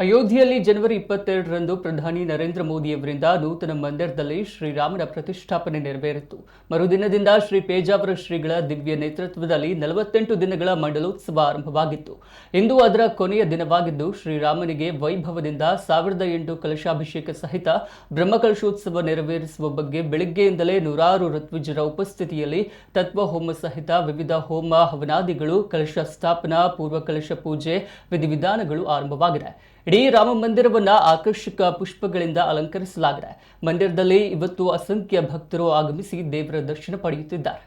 ಅಯೋಧ್ಯೆಯಲ್ಲಿ ಜನವರಿ 22ರಂದು ಪ್ರಧಾನಿ ನರೇಂದ್ರ ಮೋದಿಯವರಿಂದ ನೂತನ ಮಂದಿರದಲ್ಲಿ ಶ್ರೀರಾಮನ ಪ್ರತಿಷ್ಠಾಪನೆ ನೆರವೇರಿತು. ಮರುದಿನದಿಂದ ಶ್ರೀ ಪೇಜಾವರ ಶ್ರೀಗಳ ದಿವ್ಯ ನೇತೃತ್ವದಲ್ಲಿ 48 ದಿನಗಳ ಮಂಡಲೋತ್ಸವ ಆರಂಭವಾಗಿತ್ತು. ಇಂದು ಅದರ ಕೊನೆಯ ದಿನವಾಗಿದ್ದು ಶ್ರೀರಾಮನಿಗೆ ವೈಭವದಿಂದ 1008 ಕಲಶಾಭಿಷೇಕ ಸಹಿತ ಬ್ರಹ್ಮಕಲಶೋತ್ಸವ ನೆರವೇರಿಸುವ ಬಗ್ಗೆ ಬೆಳಗ್ಗೆಯಿಂದಲೇ ನೂರಾರು ಋತ್ವಿಜರ ಉಪಸ್ಥಿತಿಯಲ್ಲಿ ತತ್ವ ಹೋಮ ಸಹಿತ ವಿವಿಧ ಹೋಮ ಹವನಾದಿಗಳು, ಕಲಶ ಸ್ಥಾಪನಾ, ಪೂರ್ವ ಕಲಶ ಪೂಜೆ ವಿಧಿವಿಧಾನಗಳು ಆರಂಭವಾಗಿದೆ. ಇಡೀ ರಾಮ ಮಂದಿರವನ್ನ ಆಕರ್ಷಕ ಪುಷ್ಪಗಳಿಂದ ಅಲಂಕರಿಸಲಾಗಿದೆ. ಮಂದಿರದಲ್ಲಿ ಇವತ್ತು ಅಸಂಖ್ಯ ಭಕ್ತರು ಆಗಮಿಸಿ ದೇವರ ದರ್ಶನ ಪಡೆಯುತ್ತಿದ್ದಾರೆ.